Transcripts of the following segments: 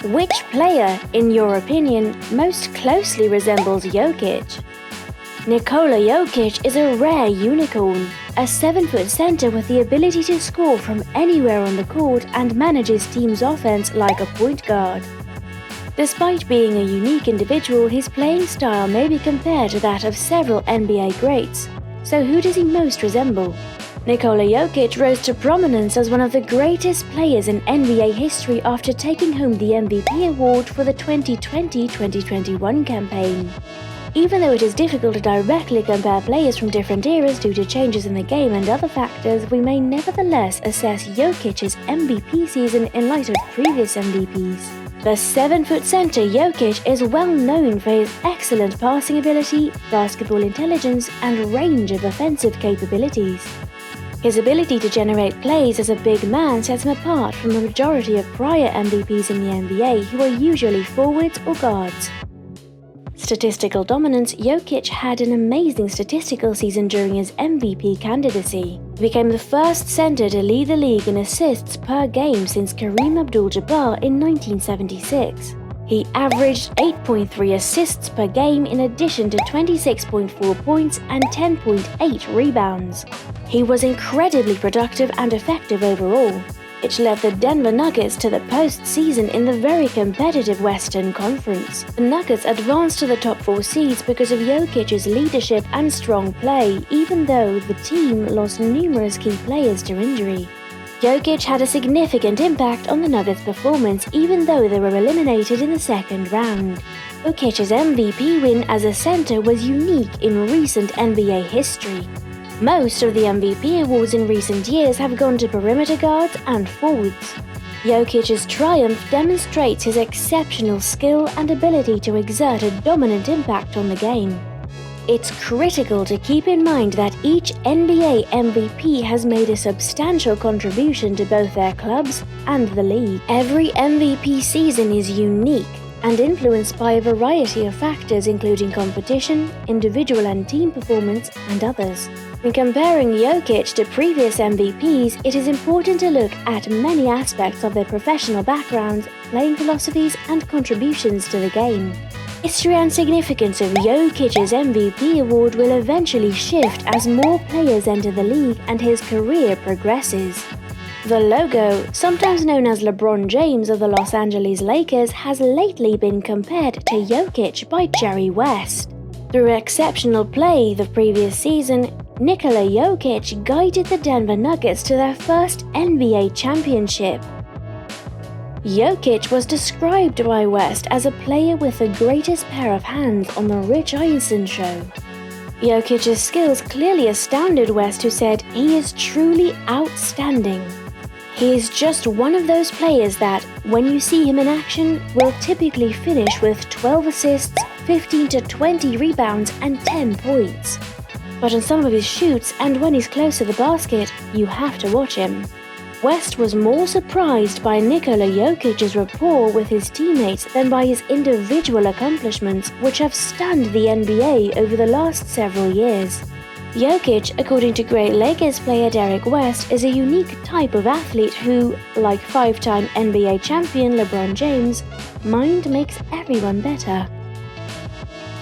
Which player, in your opinion, most closely resembles Jokic? Nikola Jokic is a rare unicorn, a 7-foot center with the ability to score from anywhere on the court and manage his team's offense like a point guard. Despite being a unique individual, his playing style may be compared to that of several NBA greats. So who does he most resemble? Nikola Jokic rose to prominence as one of the greatest players in NBA history after taking home the MVP award for the 2020-2021 campaign. Even though it is difficult to directly compare players from different eras due to changes in the game and other factors, we may nevertheless assess Jokic's MVP season in light of previous MVPs. The 7-foot center Jokic is well known for his excellent passing ability, basketball intelligence, and range of offensive capabilities. His ability to generate plays as a big man sets him apart from the majority of prior MVPs in the NBA who are usually forwards or guards. Statistical dominance. Jokic had an amazing statistical season during his MVP candidacy. He became the first center to lead the league in assists per game since Kareem Abdul-Jabbar in 1976. He averaged 8.3 assists per game in addition to 26.4 points and 10.8 rebounds. He was incredibly productive and effective overall, which led the Denver Nuggets to the postseason in the very competitive Western Conference. The Nuggets advanced to the top 4 seeds because of Jokic's leadership and strong play, even though the team lost numerous key players to injury. Jokic had a significant impact on the Nuggets' performance even though they were eliminated in the second round. Jokic's MVP win as a center was unique in recent NBA history. Most of the MVP awards in recent years have gone to perimeter guards and forwards. Jokic's triumph demonstrates his exceptional skill and ability to exert a dominant impact on the game. It's critical to keep in mind that each NBA MVP has made a substantial contribution to both their clubs and the league. Every MVP season is unique and influenced by a variety of factors including competition, individual and team performance, and others. When comparing Jokic to previous MVPs, it is important to look at many aspects of their professional backgrounds, playing philosophies, and contributions to the game. History and significance of Jokic's MVP award will eventually shift as more players enter the league and his career progresses. The logo, sometimes known as LeBron James of the Los Angeles Lakers, has lately been compared to Jokic by Jerry West. Through exceptional play the previous season, Nikola Jokic guided the Denver Nuggets to their first NBA championship. Jokic was described by West as a player with the greatest pair of hands on the Rich Eisen show. Jokic's skills clearly astounded West, who said he is truly outstanding. He is just one of those players that, when you see him in action, will typically finish with 12 assists, 15 to 20 rebounds, and 10 points. But on some of his shoots and when he's close to the basket, you have to watch him. West was more surprised by Nikola Jokic's rapport with his teammates than by his individual accomplishments, which have stunned the NBA over the last several years. Jokic, according to great Lakers player Derek West, is a unique type of athlete who, like 5-time NBA champion LeBron James, mind makes everyone better.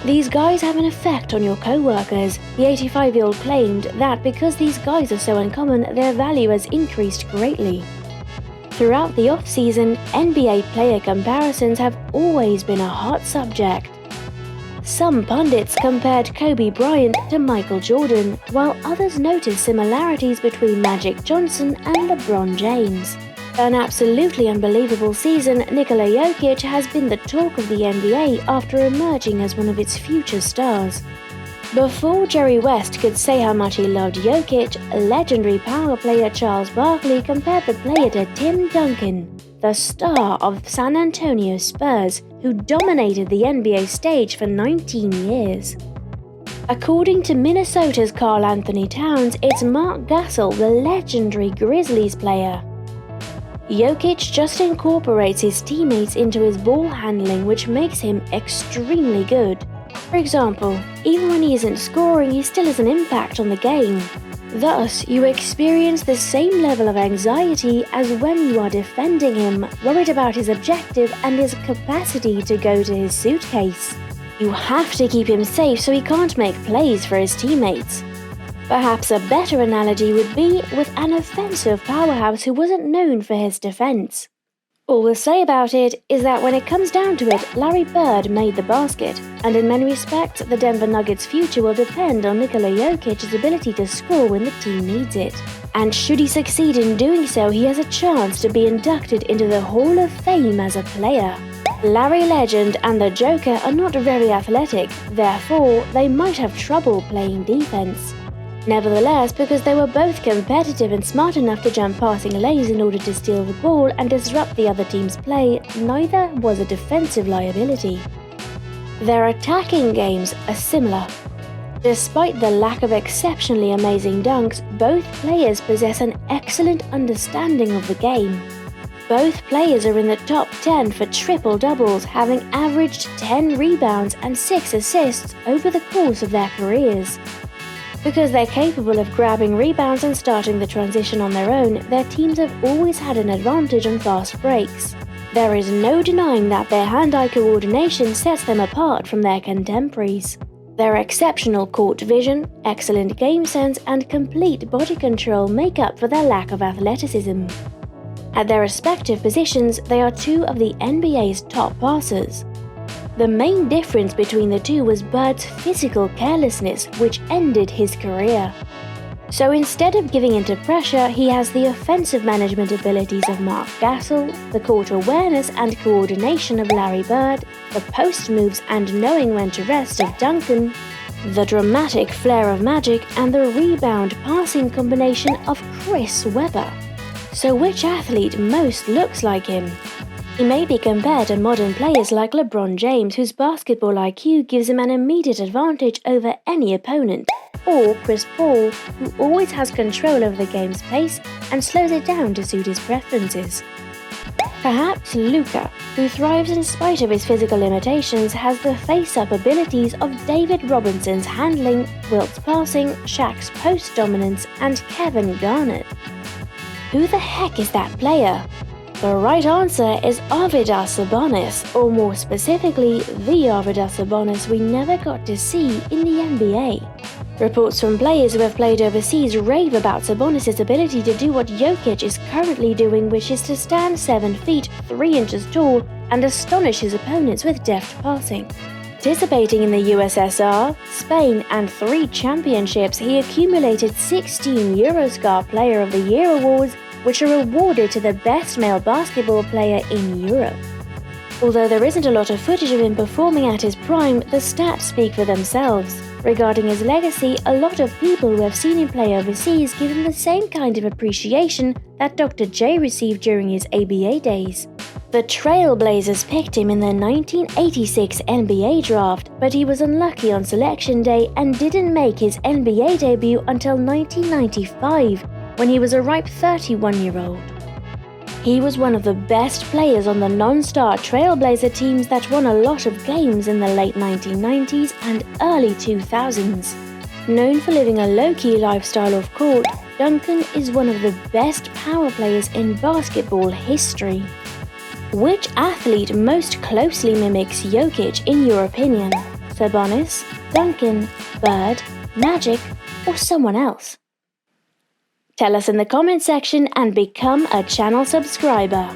These guys have an effect on your co-workers. The 85-year-old claimed that because these guys are so uncommon, their value has increased greatly. Throughout the off-season, NBA player comparisons have always been a hot subject. Some pundits compared Kobe Bryant to Michael Jordan, while others noticed similarities between Magic Johnson and LeBron James. An absolutely unbelievable season, Nikola Jokic has been the talk of the NBA after emerging as one of its future stars. Before Jerry West could say how much he loved Jokic, legendary power player Charles Barkley compared the player to Tim Duncan, the star of San Antonio Spurs, who dominated the NBA stage for 19 years. According to Minnesota's Karl Anthony Towns, it's Mark Gasol, the legendary Grizzlies player. Jokic just incorporates his teammates into his ball handling, which makes him extremely good. For example, even when he isn't scoring, he still has an impact on the game. Thus, you experience the same level of anxiety as when you are defending him, worried about his objective and his capacity to go to his suitcase. You have to keep him safe so he can't make plays for his teammates. Perhaps a better analogy would be with an offensive powerhouse who wasn't known for his defense. All we'll say about it is that when it comes down to it, Larry Bird made the basket, and in many respects, the Denver Nuggets' future will depend on Nikola Jokic's ability to score when the team needs it. And should he succeed in doing so, he has a chance to be inducted into the Hall of Fame as a player. Larry Legend and the Joker are not very athletic, therefore, they might have trouble playing defense. Nevertheless, because they were both competitive and smart enough to jump passing lanes in order to steal the ball and disrupt the other team's play, neither was a defensive liability. Their attacking games are similar. Despite the lack of exceptionally amazing dunks, both players possess an excellent understanding of the game. Both players are in the top 10 for triple-doubles, having averaged 10 rebounds and 6 assists over the course of their careers. Because they're capable of grabbing rebounds and starting the transition on their own, their teams have always had an advantage on fast breaks. There is no denying that their hand-eye coordination sets them apart from their contemporaries. Their exceptional court vision, excellent game sense, and complete body control make up for their lack of athleticism. At their respective positions, they are two of the NBA's top passers. The main difference between the two was Bird's physical carelessness, which ended his career. So instead of giving into pressure, he has the offensive management abilities of Mark Gasol, the court awareness and coordination of Larry Bird, the post moves and knowing when to rest of Duncan, the dramatic flair of Magic, and the rebound passing combination of Chris Webber. So which athlete most looks like him? He may be compared to modern players like LeBron James, whose basketball IQ gives him an immediate advantage over any opponent, or Chris Paul, who always has control over the game's pace and slows it down to suit his preferences. Perhaps Luka, who thrives in spite of his physical limitations, has the face-up abilities of David Robinson's handling, Wilt's passing, Shaq's post dominance, and Kevin Garnett. Who the heck is that player? The right answer is Arvydas Sabonis, or more specifically, the Arvydas Sabonis we never got to see in the NBA. Reports from players who have played overseas rave about Sabonis' ability to do what Jokic is currently doing, which is to stand 7 feet 3 inches tall and astonish his opponents with deft passing. Participating in the USSR, Spain, and 3 championships, he accumulated 16 Eurostar Player of the Year awards, which are awarded to the best male basketball player in Europe. Although there isn't a lot of footage of him performing at his prime, the stats speak for themselves. Regarding his legacy, a lot of people who have seen him play overseas give him the same kind of appreciation that Dr. J received during his ABA days. The Trailblazers picked him in their 1986 NBA draft, but he was unlucky on selection day and didn't make his NBA debut until 1995, when he was a ripe 31-year-old. He was one of the best players on the non-star Trailblazer teams that won a lot of games in the late 1990s and early 2000s. Known for living a low-key lifestyle off court, Duncan is one of the best power players in basketball history. Which athlete most closely mimics Jokic in your opinion? Sabonis, Duncan, Bird, Magic, or someone else? Tell us in the comment section and become a channel subscriber.